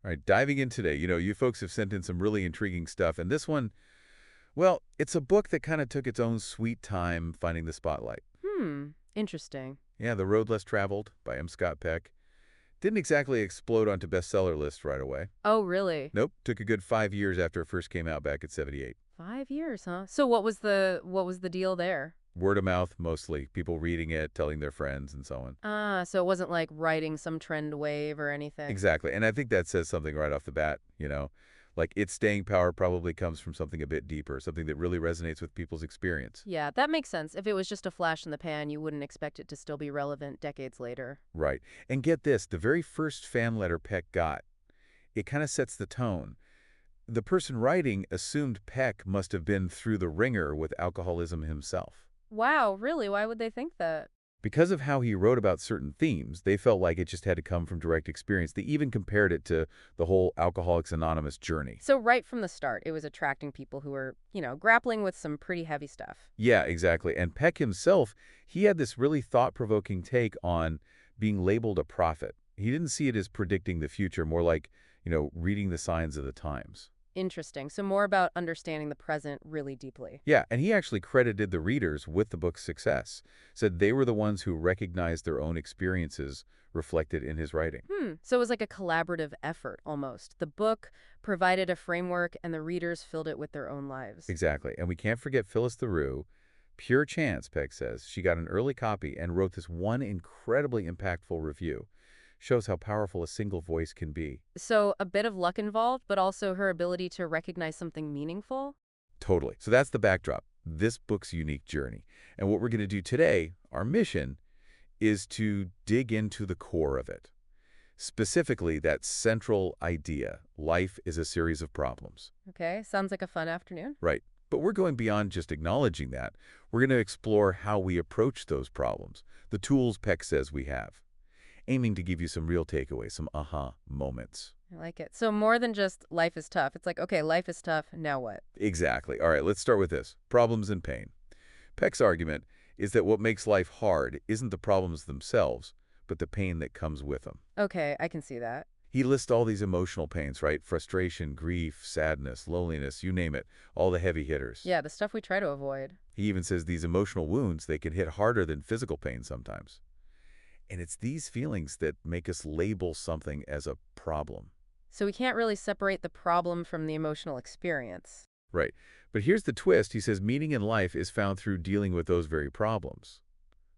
All right, diving in today, you folks have sent in some really intriguing stuff, and this one, well, it's a book that kind of took its own sweet time finding the spotlight. Interesting. Yeah, The Road Less Traveled by M. Scott Peck. Didn't exactly explode onto bestseller lists right away. Oh, really? Nope, took a good 5 years after it first came out back at 78. 5 years, huh? So what was the deal there? Word of mouth, mostly. People reading it, telling their friends, and so on. Ah, so it wasn't like riding some trend wave or anything. Exactly, and I think that says something right off the bat. Like its staying power probably comes from something a bit deeper, something that really resonates with people's experience. Yeah, that makes sense. If it was just a flash in the pan, you wouldn't expect it to still be relevant decades later. Right. And get this, the very first fan letter Peck got, it kind of sets the tone. The person writing assumed Peck must have been through the ringer with alcoholism himself. Wow, really? Why would they think that? Because of how he wrote about certain themes, they felt like it just had to come from direct experience. They even compared it to the whole Alcoholics Anonymous journey. So right from the start, it was attracting people who were, grappling with some pretty heavy stuff. Yeah, exactly. And Peck himself, he had this really thought-provoking take on being labeled a prophet. He didn't see it as predicting the future, more like, reading the signs of the times. Interesting. So more about understanding the present really deeply. Yeah, and he actually credited the readers with the book's success, said they were the ones who recognized their own experiences reflected in his writing. So it was like a collaborative effort almost. The book provided a framework and the readers filled it with their own lives. Exactly. And we can't forget Phyllis Theroux. Pure chance, Peck says. She got an early copy and wrote this one incredibly impactful review. Shows how powerful a single voice can be. So a bit of luck involved, but also her ability to recognize something meaningful? Totally. So that's the backdrop, this book's unique journey. And what we're going to do today, our mission, is to dig into the core of it. Specifically, that central idea, life is a series of problems. Okay, sounds like a fun afternoon. Right. But we're going beyond just acknowledging that. We're going to explore how we approach those problems, the tools Peck says we have, aiming to give you some real takeaways, some aha moments. I like it. So more than just life is tough. It's like, okay, life is tough. Now what? Exactly. All right, let's start with this. Problems and pain. Peck's argument is that what makes life hard isn't the problems themselves, but the pain that comes with them. Okay, I can see that. He lists all these emotional pains, right? Frustration, grief, sadness, loneliness, you name it, all the heavy hitters. Yeah, the stuff we try to avoid. He even says these emotional wounds, they can hit harder than physical pain sometimes. And it's these feelings that make us label something as a problem. So we can't really separate the problem from the emotional experience. Right. But here's the twist. He says meaning in life is found through dealing with those very problems,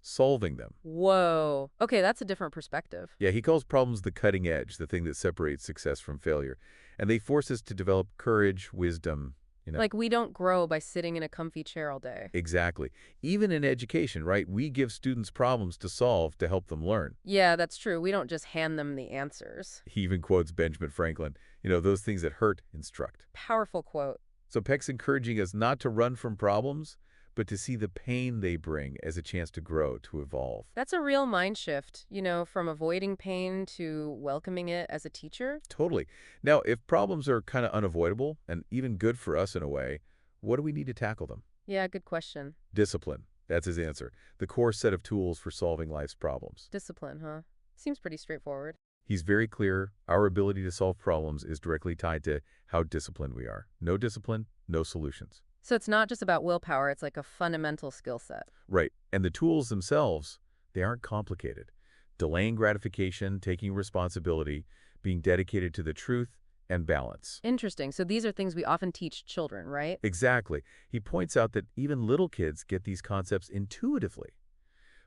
solving them. Whoa. Okay, that's a different perspective. Yeah, he calls problems the cutting edge, the thing that separates success from failure. And they force us to develop courage, wisdom. Like we don't grow by sitting in a comfy chair all day. Exactly. Even in education, right? We give students problems to solve to help them learn. Yeah, that's true. We don't just hand them the answers. He even quotes Benjamin Franklin, those things that hurt instruct. Powerful quote. So Peck's encouraging us not to run from problems, but to see the pain they bring as a chance to grow, to evolve. That's a real mind shift, from avoiding pain to welcoming it as a teacher. Totally. Now, if problems are kind of unavoidable and even good for us in a way, what do we need to tackle them? Yeah, good question. Discipline. That's his answer. The core set of tools for solving life's problems. Discipline, huh? Seems pretty straightforward. He's very clear. Our ability to solve problems is directly tied to how disciplined we are. No discipline, no solutions. So it's not just about willpower, it's like a fundamental skill set. Right. And the tools themselves, they aren't complicated. Delaying gratification, taking responsibility, being dedicated to the truth, and balance. Interesting. So these are things we often teach children, right? Exactly. He points out that even little kids get these concepts intuitively.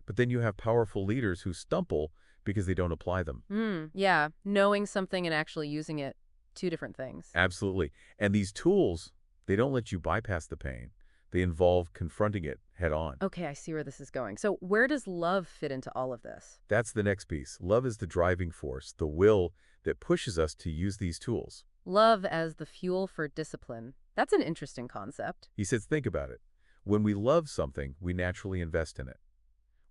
But then you have powerful leaders who stumble because they don't apply them. Yeah. Knowing something and actually using it, two different things. Absolutely. And these tools, they don't let you bypass the pain. They involve confronting it head on. Okay, I see where this is going. So where does love fit into all of this? That's the next piece. Love is the driving force, the will that pushes us to use these tools. Love as the fuel for discipline. That's an interesting concept. He says, think about it. When we love something, we naturally invest in it,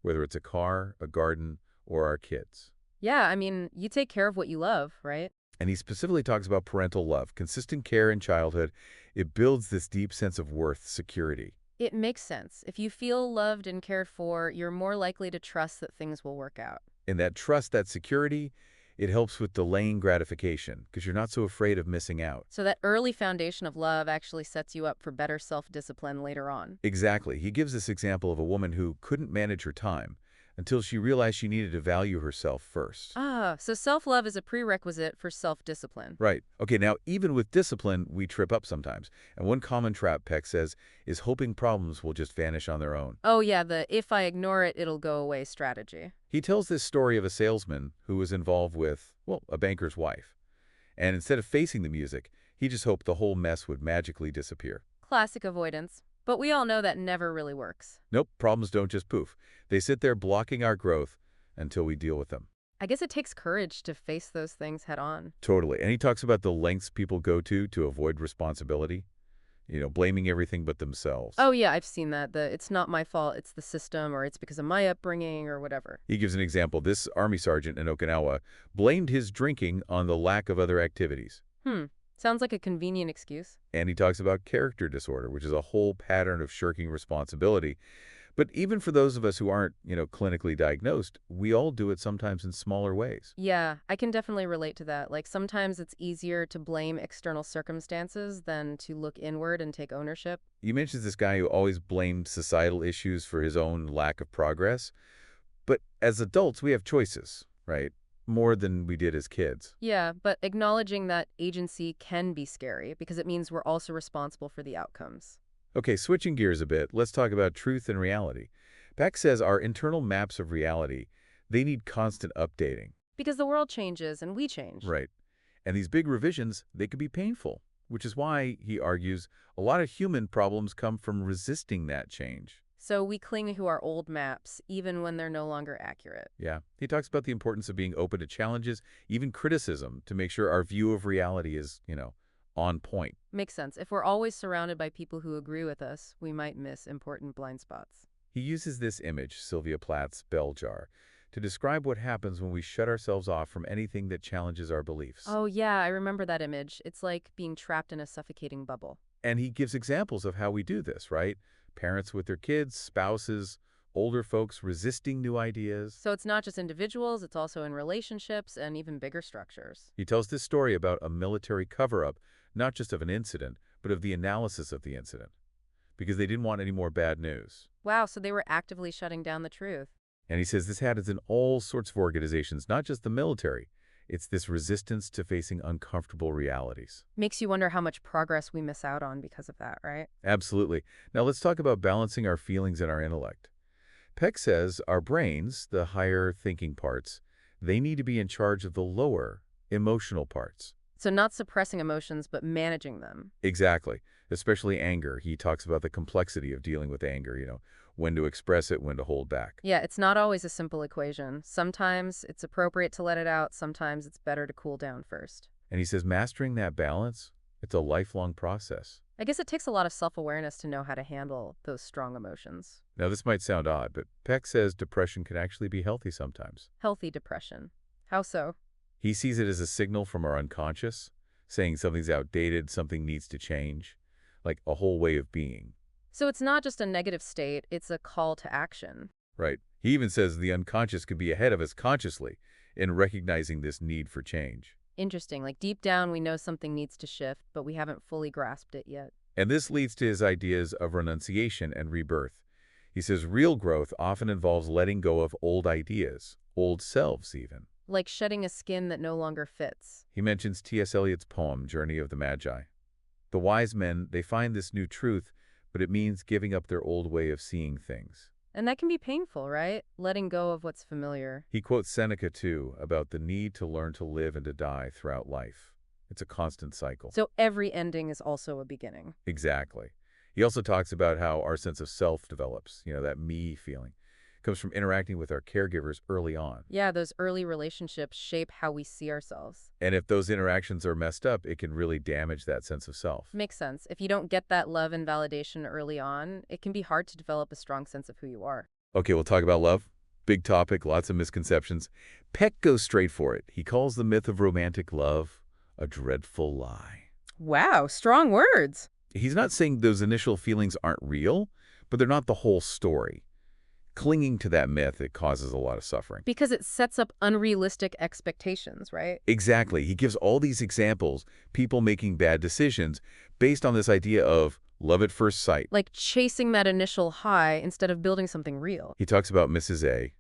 whether it's a car, a garden, or our kids. Yeah, I mean, you take care of what you love, right? And he specifically talks about parental love, consistent care in childhood. It builds this deep sense of worth, security. It makes sense. If you feel loved and cared for, you're more likely to trust that things will work out. And that trust, that security, It helps with delaying gratification because you're not so afraid of missing out. So that early foundation of love actually sets you up for better self-discipline later on. Exactly. He gives this example of a woman who couldn't manage her time until she realized she needed to value herself first. Ah, so self-love is a prerequisite for self-discipline. Right. Okay, now, even with discipline, we trip up sometimes. And one common trap, Peck says, is hoping problems will just vanish on their own. Oh yeah, the if I ignore it, it'll go away strategy. He tells this story of a salesman who was involved with, well, a banker's wife. And instead of facing the music, he just hoped the whole mess would magically disappear. Classic avoidance. But we all know that never really works. Nope, problems don't just poof. They sit there blocking our growth until we deal with them. I guess it takes courage to face those things head on. Totally. And he talks about the lengths people go to avoid responsibility, blaming everything but themselves. Oh yeah, I've seen that. It's not my fault, it's the system, or it's because of my upbringing, or whatever. He gives an example. This Army sergeant in Okinawa blamed his drinking on the lack of other activities. Sounds like a convenient excuse. And he talks about character disorder, which is a whole pattern of shirking responsibility. But even for those of us who aren't, clinically diagnosed, we all do it sometimes in smaller ways. Yeah, I can definitely relate to that. Like sometimes it's easier to blame external circumstances than to look inward and take ownership. You mentioned this guy who always blamed societal issues for his own lack of progress. But as adults, we have choices, right? More than we did as kids. Yeah, but acknowledging that agency can be scary because it means we're also responsible for the outcomes. Okay, switching gears a bit, let's talk about truth and reality. Peck says our internal maps of reality, they need constant updating. Because the world changes and we change. Right. And these big revisions, they could be painful, which is why, he argues, a lot of human problems come from resisting that change. So we cling to our old maps, even when they're no longer accurate. Yeah. He talks about the importance of being open to challenges, even criticism, to make sure our view of reality is, on point. Makes sense. If we're always surrounded by people who agree with us, we might miss important blind spots. He uses this image, Sylvia Plath's bell jar, to describe what happens when we shut ourselves off from anything that challenges our beliefs. Oh yeah, I remember that image. It's like being trapped in a suffocating bubble. And he gives examples of how we do this, right? Parents with their kids, spouses, older folks resisting new ideas. So it's not just individuals, it's also in relationships and even bigger structures. He tells this story about a military cover-up, not just of an incident, but of the analysis of the incident, because they didn't want any more bad news. Wow, so they were actively shutting down the truth. And he says this happens in all sorts of organizations, not just the military. It's this resistance to facing uncomfortable realities. Makes you wonder how much progress we miss out on because of that, right? Absolutely. Now let's talk about balancing our feelings and our intellect. Peck says our brains, the higher thinking parts, they need to be in charge of the lower emotional parts. So not suppressing emotions, but managing them. Exactly. Especially anger. He talks about the complexity of dealing with anger, when to express it, when to hold back. Yeah, it's not always a simple equation. Sometimes it's appropriate to let it out. Sometimes it's better to cool down first. And he says mastering that balance, it's a lifelong process. I guess it takes a lot of self-awareness to know how to handle those strong emotions. Now this might sound odd, but Peck says depression can actually be healthy sometimes. Healthy depression. How so? He sees it as a signal from our unconscious, saying something's outdated, something needs to change, like a whole way of being. So it's not just a negative state, it's a call to action. Right. He even says the unconscious could be ahead of us consciously in recognizing this need for change. Interesting. Like deep down, we know something needs to shift, but we haven't fully grasped it yet. And this leads to his ideas of renunciation and rebirth. He says real growth often involves letting go of old ideas, old selves even. Like shedding a skin that no longer fits. He mentions T.S. Eliot's poem, Journey of the Magi. The wise men, they find this new truth, but it means giving up their old way of seeing things. And that can be painful, right? Letting go of what's familiar. He quotes Seneca, too, about the need to learn to live and to die throughout life. It's a constant cycle. So every ending is also a beginning. Exactly. He also talks about how our sense of self develops, that me feeling. It comes from interacting with our caregivers early on. Yeah, those early relationships shape how we see ourselves. And if those interactions are messed up, it can really damage that sense of self. Makes sense. If you don't get that love and validation early on, it can be hard to develop a strong sense of who you are. Okay, we'll talk about love. Big topic, lots of misconceptions. Peck goes straight for it. He calls the myth of romantic love a dreadful lie. Wow, strong words. He's not saying those initial feelings aren't real, but they're not the whole story. Clinging to that myth, it causes a lot of suffering. Because it sets up unrealistic expectations, right? Exactly. He gives all these examples, people making bad decisions, based on this idea of love at first sight. Like chasing that initial high instead of building something real. He talks about Mrs. A.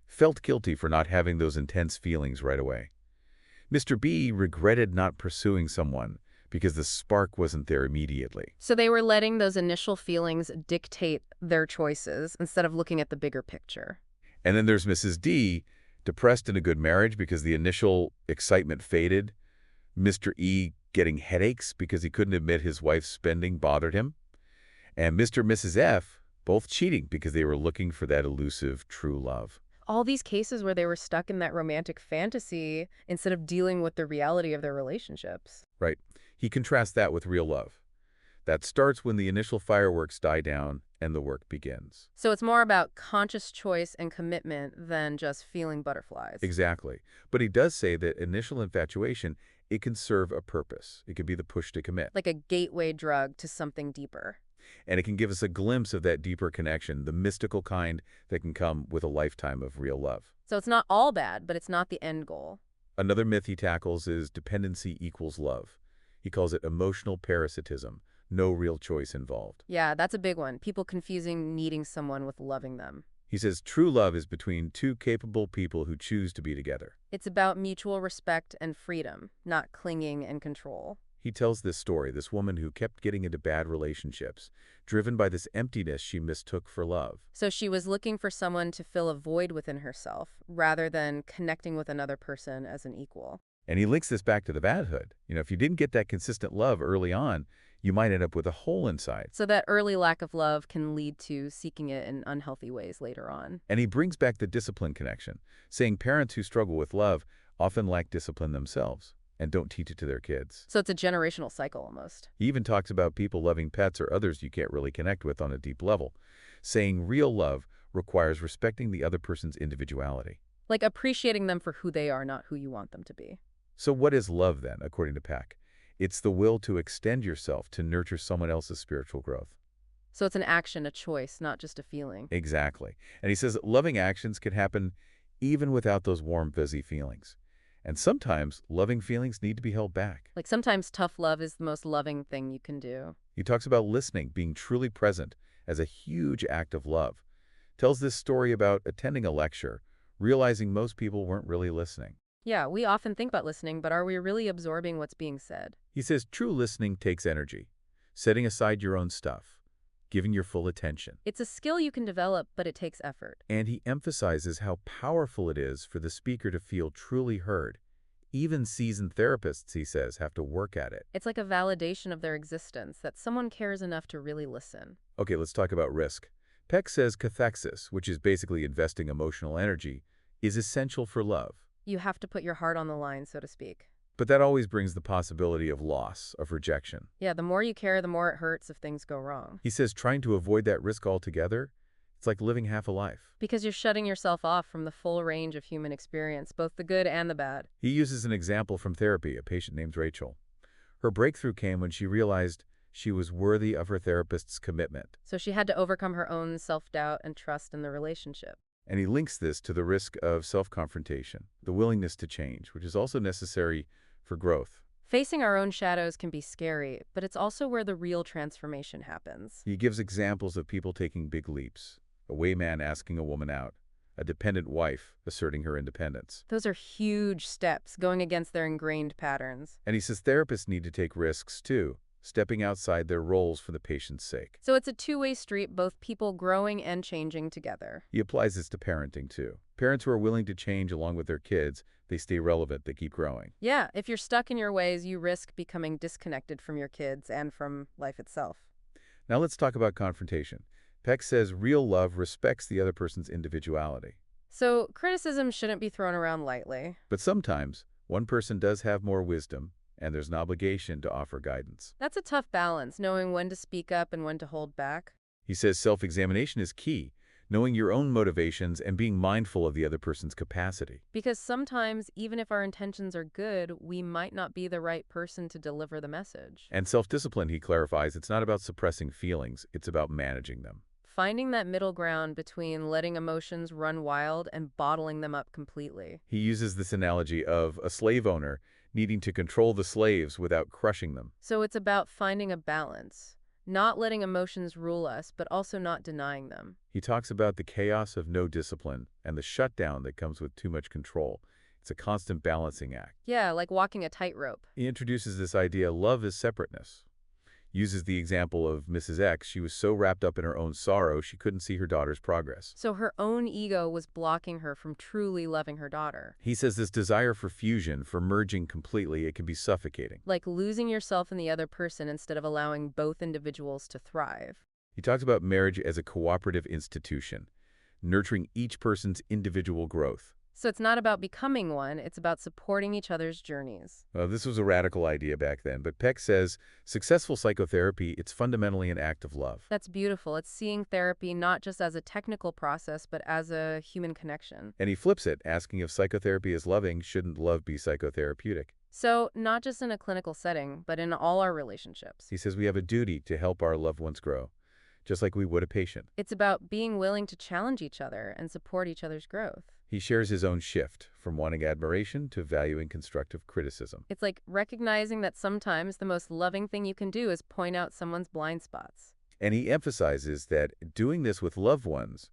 felt guilty for not having those intense feelings right away. Mr. B regretted not pursuing someone because the spark wasn't there immediately. So they were letting those initial feelings dictate their choices instead of looking at the bigger picture. And then there's Mrs. D, depressed in a good marriage because the initial excitement faded. Mr. E getting headaches because he couldn't admit his wife's spending bothered him. And Mr. and Mrs. F both cheating because they were looking for that elusive true love. All these cases where they were stuck in that romantic fantasy instead of dealing with the reality of their relationships. Right. He contrasts that with real love. That starts when the initial fireworks die down and the work begins. So it's more about conscious choice and commitment than just feeling butterflies. Exactly. But he does say that initial infatuation, it can serve a purpose. It can be the push to commit. Like a gateway drug to something deeper. And it can give us a glimpse of that deeper connection, the mystical kind that can come with a lifetime of real love. So it's not all bad, but it's not the end goal. Another myth he tackles is dependency equals love. He calls it emotional parasitism, no real choice involved. Yeah, that's a big one. People confusing needing someone with loving them. He says true love is between two capable people who choose to be together. It's about mutual respect and freedom, not clinging and control. He tells this story, this woman who kept getting into bad relationships, driven by this emptiness she mistook for love. So she was looking for someone to fill a void within herself, rather than connecting with another person as an equal. And he links this back to the badhood. If you didn't get that consistent love early on, you might end up with a hole inside. So that early lack of love can lead to seeking it in unhealthy ways later on. And he brings back the discipline connection, saying parents who struggle with love often lack discipline themselves and don't teach it to their kids. So it's a generational cycle almost. He even talks about people loving pets or others you can't really connect with on a deep level, saying real love requires respecting the other person's individuality. Like appreciating them for who they are, not who you want them to be. So what is love then, according to Peck? It's the will to extend yourself to nurture someone else's spiritual growth. So it's an action, a choice, not just a feeling. Exactly. And he says that loving actions can happen even without those warm, fuzzy feelings. And sometimes loving feelings need to be held back. Like sometimes tough love is the most loving thing you can do. He talks about listening, being truly present as a huge act of love. Tells this story about attending a lecture, realizing most people weren't really listening. Yeah, we often think about listening, but are we really absorbing what's being said? He says true listening takes energy, setting aside your own stuff, giving your full attention. It's a skill you can develop, but it takes effort. And he emphasizes how powerful it is for the speaker to feel truly heard. Even seasoned therapists, he says, have to work at it. It's like a validation of their existence, that someone cares enough to really listen. Okay, let's talk about risk. Peck says cathexis, which is basically investing emotional energy, is essential for love. You have to put your heart on the line, so to speak. But that always brings the possibility of loss, of rejection. Yeah, the more you care, the more it hurts if things go wrong. He says trying to avoid that risk altogether, it's like living half a life. Because you're shutting yourself off from the full range of human experience, both the good and the bad. He uses an example from therapy, a patient named Rachel. Her breakthrough came when she realized she was worthy of her therapist's commitment. So she had to overcome her own self-doubt and trust in the relationship. And he links this to the risk of self-confrontation, the willingness to change, which is also necessary for growth. Facing our own shadows can be scary, but it's also where the real transformation happens. He gives examples of people taking big leaps, a wayman asking a woman out, a dependent wife asserting her independence. Those are huge steps, going against their ingrained patterns. And he says therapists need to take risks too, stepping outside their roles for the patient's sake. So it's a two-way street, both people growing and changing together. He applies this to parenting too. Parents who are willing to change along with their kids, they stay relevant, they keep growing. Yeah, if you're stuck in your ways, you risk becoming disconnected from your kids and from life itself. Now let's talk about confrontation. Peck says real love respects the other person's individuality. So criticism shouldn't be thrown around lightly. But sometimes, one person does have more wisdom, and there's an obligation to offer guidance. That's a tough balance, knowing when to speak up and when to hold back. He says self-examination is key, knowing your own motivations and being mindful of the other person's capacity. Because sometimes, even if our intentions are good, we might not be the right person to deliver the message. And self-discipline, he clarifies, it's not about suppressing feelings, it's about managing them. finding that middle ground between letting emotions run wild and bottling them up completely. He uses this analogy of a slave owner needing to control the slaves without crushing them. So it's about finding a balance, not letting emotions rule us, but also not denying them. He talks about the chaos of no discipline and the shutdown that comes with too much control. It's a constant balancing act. Yeah, like walking a tightrope. He introduces this idea love is separateness. Uses the example of Mrs. X. She was so wrapped up in her own sorrow she couldn't see her daughter's progress. So her own ego was blocking her from truly loving her daughter. He says this desire for fusion, for merging completely, it can be suffocating. Like losing yourself in the other person instead of allowing both individuals to thrive. He talks about marriage as a cooperative institution, nurturing each person's individual growth. So it's not about becoming one, it's about supporting each other's journeys. Well, this was a radical idea back then, but Peck says successful psychotherapy, it's fundamentally an act of love. That's beautiful. It's seeing therapy not just as a technical process, but as a human connection. And he flips it, asking if psychotherapy is loving, shouldn't love be psychotherapeutic? So, not just in a clinical setting, but in all our relationships. He says we have a duty to help our loved ones grow, just like we would a patient. It's about being willing to challenge each other and support each other's growth. He shares his own shift from wanting admiration to valuing constructive criticism. It's like recognizing that sometimes the most loving thing you can do is point out someone's blind spots. And he emphasizes that doing this with loved ones,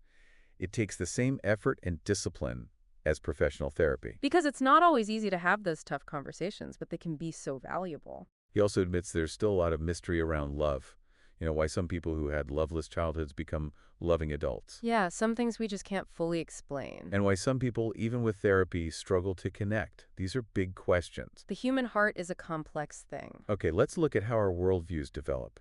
it takes the same effort and discipline as professional therapy. Because it's not always easy to have those tough conversations, but they can be so valuable. He also admits there's still a lot of mystery around love. Why some people who had loveless childhoods become loving adults. Yeah, some things we just can't fully explain. And why some people, even with therapy, struggle to connect. These are big questions. The human heart is a complex thing. Okay, let's look at how our worldviews develop.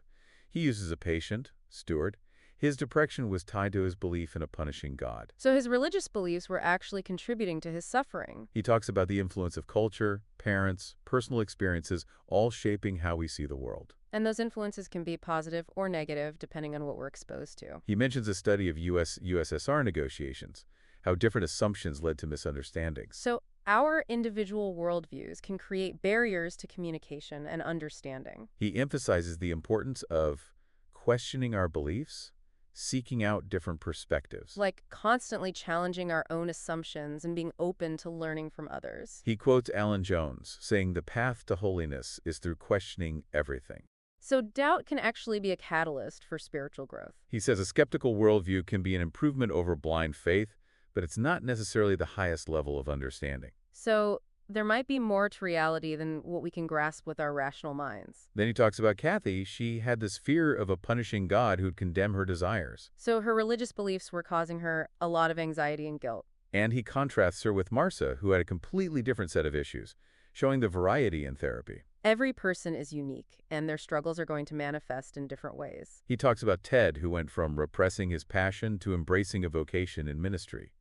He uses a patient, Stuart. His depression was tied to his belief in a punishing God. So his religious beliefs were actually contributing to his suffering. He talks about the influence of culture, parents, personal experiences, all shaping how we see the world. And those influences can be positive or negative depending on what we're exposed to. He mentions a study of US-USSR negotiations, how different assumptions led to misunderstandings. So our individual worldviews can create barriers to communication and understanding. He emphasizes the importance of questioning our beliefs, seeking out different perspectives. Like constantly challenging our own assumptions and being open to learning from others. He quotes Alan Jones, saying the path to holiness is through questioning everything. So doubt can actually be a catalyst for spiritual growth. He says a skeptical worldview can be an improvement over blind faith, but it's not necessarily the highest level of understanding. So there might be more to reality than what we can grasp with our rational minds. Then he talks about Kathy. She had this fear of a punishing God who'd condemn her desires. So her religious beliefs were causing her a lot of anxiety and guilt. And he contrasts her with Marcia, who had a completely different set of issues, showing the variety in therapy. Every person is unique, and their struggles are going to manifest in different ways. He talks about Ted, who went from repressing his passion to embracing a vocation in ministry.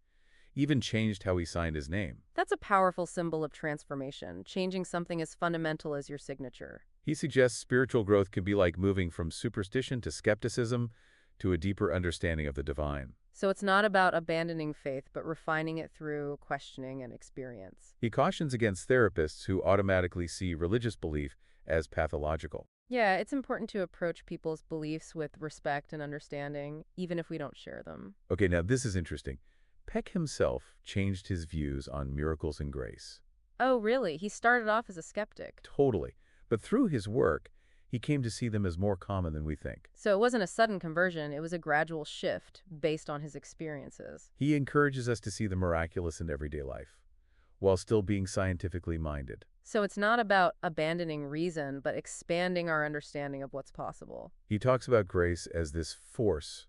Even changed how he signed his name. That's a powerful symbol of transformation, changing something as fundamental as your signature. He suggests spiritual growth can be like moving from superstition to skepticism to a deeper understanding of the divine. So it's not about abandoning faith, but refining it through questioning and experience. He cautions against therapists who automatically see religious belief as pathological. Yeah, it's important to approach people's beliefs with respect and understanding, even if we don't share them. Okay, now this is interesting. Peck himself changed his views on miracles and grace. Oh, really? He started off as a skeptic. Totally. But through his work, he came to see them as more common than we think. So it wasn't a sudden conversion, it was a gradual shift based on his experiences. He encourages us to see the miraculous in everyday life, while still being scientifically minded. So it's not about abandoning reason, but expanding our understanding of what's possible. He talks about grace as this force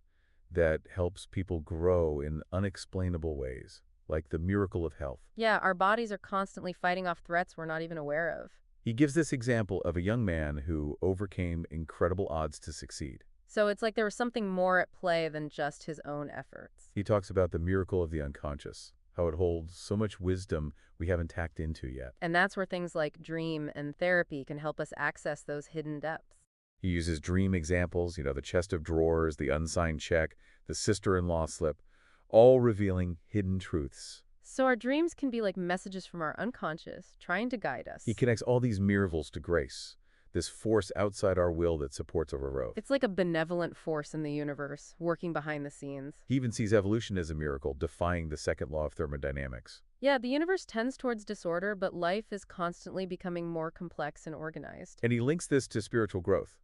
that helps people grow in unexplainable ways, like the miracle of health. Yeah, our bodies are constantly fighting off threats we're not even aware of. He gives this example of a young man who overcame incredible odds to succeed. So it's like there was something more at play than just his own efforts. He talks about the miracle of the unconscious, how it holds so much wisdom we haven't tapped into yet. And that's where things like dream and therapy can help us access those hidden depths. He uses dream examples, the chest of drawers, the unsigned check, the sister-in-law slip, all revealing hidden truths. So our dreams can be like messages from our unconscious, trying to guide us. He connects all these miracles to grace, this force outside our will that supports our growth. It's like a benevolent force in the universe, working behind the scenes. He even sees evolution as a miracle, defying the second law of thermodynamics. Yeah, the universe tends towards disorder, but life is constantly becoming more complex and organized. And he links this to spiritual growth,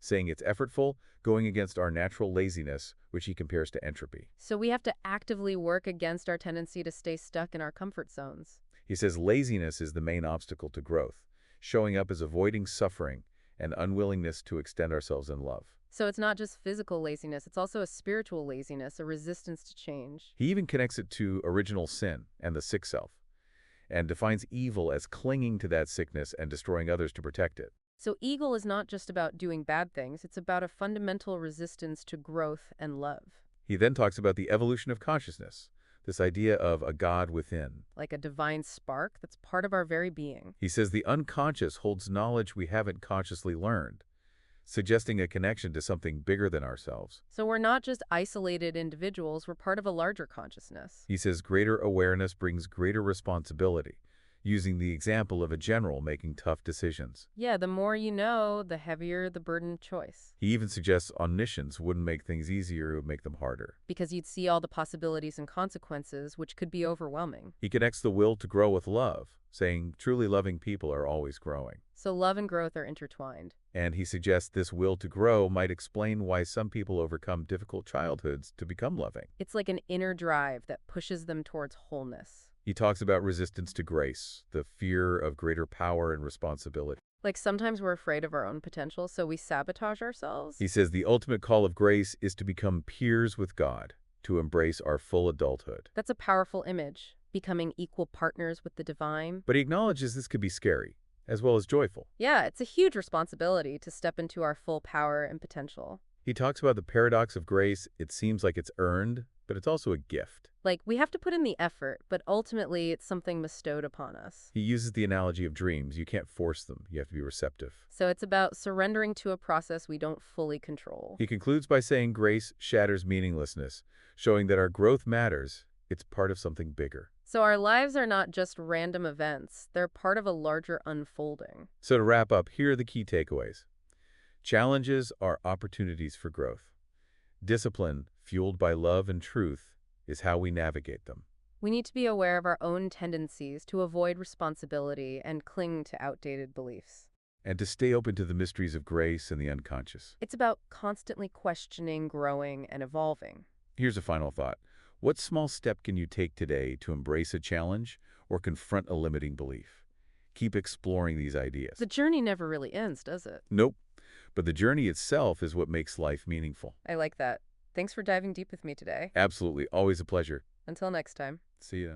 saying it's effortful, going against our natural laziness, which he compares to entropy. So we have to actively work against our tendency to stay stuck in our comfort zones. He says laziness is the main obstacle to growth, showing up as avoiding suffering and unwillingness to extend ourselves in love. So it's not just physical laziness, it's also a spiritual laziness, a resistance to change. He even connects it to original sin and the sick self, and defines evil as clinging to that sickness and destroying others to protect it. So evil is not just about doing bad things, it's about a fundamental resistance to growth and love. He then talks about the evolution of consciousness, this idea of a God within. Like a divine spark that's part of our very being. He says the unconscious holds knowledge we haven't consciously learned, suggesting a connection to something bigger than ourselves. So we're not just isolated individuals, we're part of a larger consciousness. He says greater awareness brings greater responsibility, using the example of a general making tough decisions. Yeah, the more you know, the heavier the burden of choice. He even suggests omniscience wouldn't make things easier, it would make them harder. Because you'd see all the possibilities and consequences, which could be overwhelming. He connects the will to grow with love, saying truly loving people are always growing. So love and growth are intertwined. And he suggests this will to grow might explain why some people overcome difficult childhoods to become loving. It's like an inner drive that pushes them towards wholeness. He talks about resistance to grace, the fear of greater power and responsibility. Like sometimes we're afraid of our own potential, so we sabotage ourselves. He says the ultimate call of grace is to become peers with God, to embrace our full adulthood. That's a powerful image, becoming equal partners with the divine. But he acknowledges this could be scary, as well as joyful. Yeah, it's a huge responsibility to step into our full power and potential. He talks about the paradox of grace. It seems like it's earned, but it's also a gift. Like, we have to put in the effort, but ultimately it's something bestowed upon us. He uses the analogy of dreams. You can't force them. You have to be receptive. So it's about surrendering to a process we don't fully control. He concludes by saying grace shatters meaninglessness, showing that our growth matters. It's part of something bigger. So our lives are not just random events. They're part of a larger unfolding. So to wrap up, here are the key takeaways. Challenges are opportunities for growth. Discipline, fueled by love and truth, is how we navigate them. We need to be aware of our own tendencies to avoid responsibility and cling to outdated beliefs. And to stay open to the mysteries of grace and the unconscious. It's about constantly questioning, growing, and evolving. Here's a final thought. What small step can you take today to embrace a challenge or confront a limiting belief? Keep exploring these ideas. The journey never really ends, does it? Nope. But the journey itself is what makes life meaningful. I like that. Thanks for diving deep with me today. Absolutely. Always a pleasure. Until next time. See ya.